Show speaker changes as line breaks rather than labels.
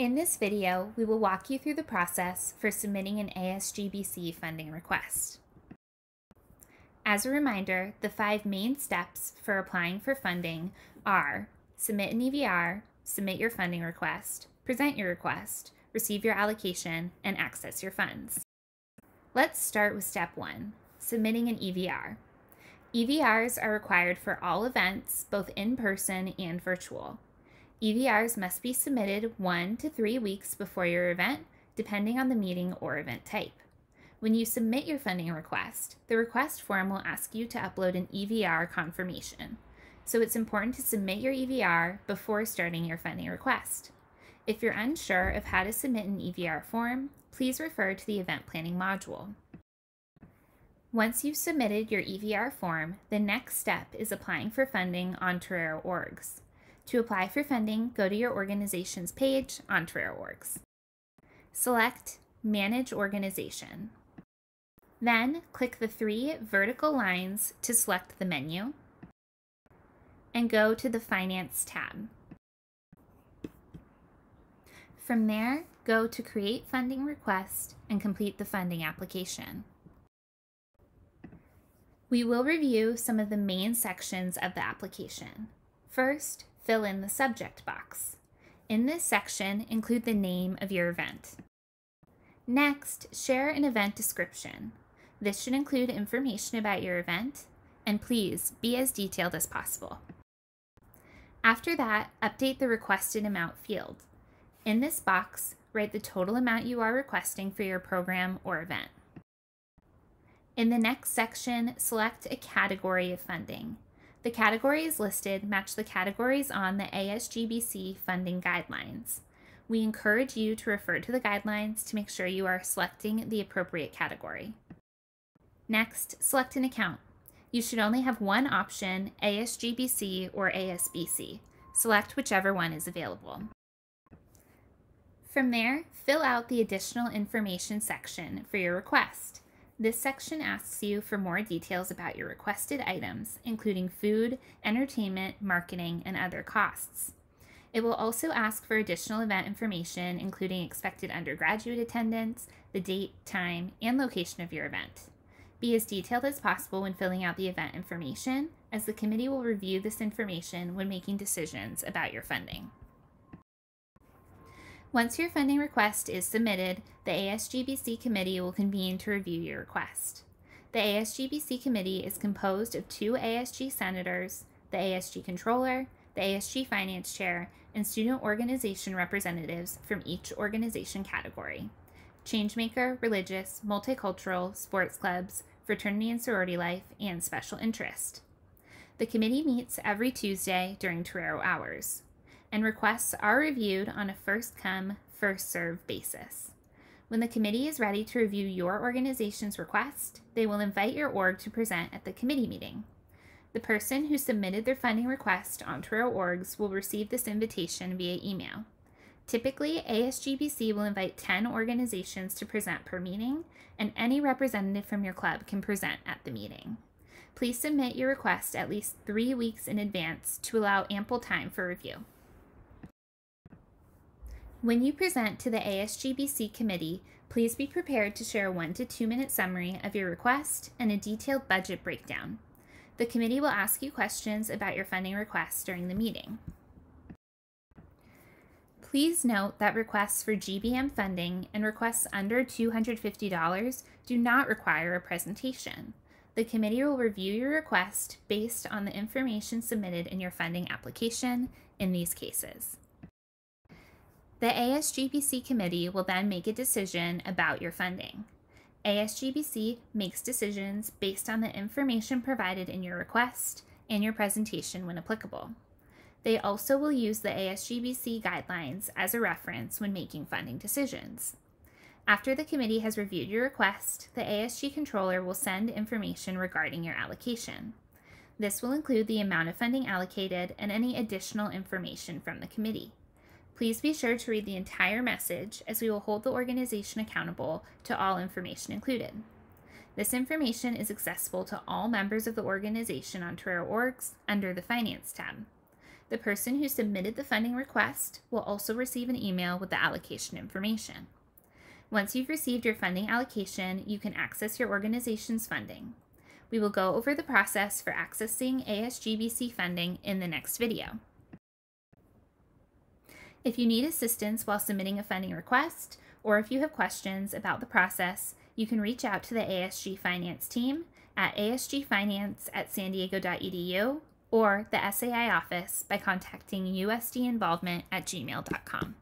In this video, we will walk you through the process for submitting an ASGBC funding request. As a reminder, the 5 main steps for applying for funding are submit an EVR, submit your funding request, present your request, receive your allocation, and access your funds. Let's start with step 1, submitting an EVR. EVRs are required for all events, both in person and virtual. EVRs must be submitted 1 to 3 weeks before your event, depending on the meeting or event type. When you submit your funding request, the request form will ask you to upload an EVR confirmation. So it's important to submit your EVR before starting your funding request. If you're unsure of how to submit an EVR form, please refer to the event planning module. Once you've submitted your EVR form, the next step is applying for funding on Torero orgs. To apply for funding, go to your organization's page on Torero orgs. Select Manage Organization. Then click the 3 vertical lines to select the menu and go to the Finance tab. From there, go to Create Funding Request and complete the funding application. We will review some of the main sections of the application. First, fill in the subject box. In this section, include the name of your event. Next, share an event description. This should include information about your event, and please be as detailed as possible. After that, update the requested amount field. In this box, write the total amount you are requesting for your program or event. In the next section, select a category of funding. The categories listed match the categories on the ASGBC funding guidelines. We encourage you to refer to the guidelines to make sure you are selecting the appropriate category. Next, select an account. You should only have one option, ASGBC or ASBC. Select whichever one is available. From there, fill out the additional information section for your request. This section asks you for more details about your requested items, including food, entertainment, marketing, and other costs. It will also ask for additional event information, including expected undergraduate attendance, the date, time, and location of your event. Be as detailed as possible when filling out the event information, as the committee will review this information when making decisions about your funding. Once your funding request is submitted, the ASGBC Committee will convene to review your request. The ASGBC Committee is composed of 2 ASG senators, the ASG Controller, the ASG Finance Chair, and student organization representatives from each organization category: Changemaker, Religious, Multicultural, Sports Clubs, Fraternity and Sorority Life, and Special Interest. The committee meets every Tuesday during Torero hours, and requests are reviewed on a first-come, first-served basis. When the committee is ready to review your organization's request, they will invite your org to present at the committee meeting. The person who submitted their funding request on Torero orgs will receive this invitation via email. Typically, ASGBC will invite 10 organizations to present per meeting, and any representative from your club can present at the meeting. Please submit your request at least 3 weeks in advance to allow ample time for review. When you present to the ASGBC Committee, please be prepared to share a 1 to 2 minute summary of your request and a detailed budget breakdown. The committee will ask you questions about your funding request during the meeting. Please note that requests for GBM funding and requests under $250 do not require a presentation. The committee will review your request based on the information submitted in your funding application in these cases. The ASGBC Committee will then make a decision about your funding. ASGBC makes decisions based on the information provided in your request and your presentation when applicable. They also will use the ASGBC guidelines as a reference when making funding decisions. After the committee has reviewed your request, the ASG Controller will send information regarding your allocation. This will include the amount of funding allocated and any additional information from the committee. Please be sure to read the entire message, as we will hold the organization accountable to all information included. This information is accessible to all members of the organization on Torero orgs under the Finance tab. The person who submitted the funding request will also receive an email with the allocation information. Once you've received your funding allocation, you can access your organization's funding. We will go over the process for accessing ASGBC funding in the next video. If you need assistance while submitting a funding request, or if you have questions about the process, you can reach out to the ASG Finance team at asgfinance@sandiego.edu or the SAI office by contacting usdinvolvement@gmail.com.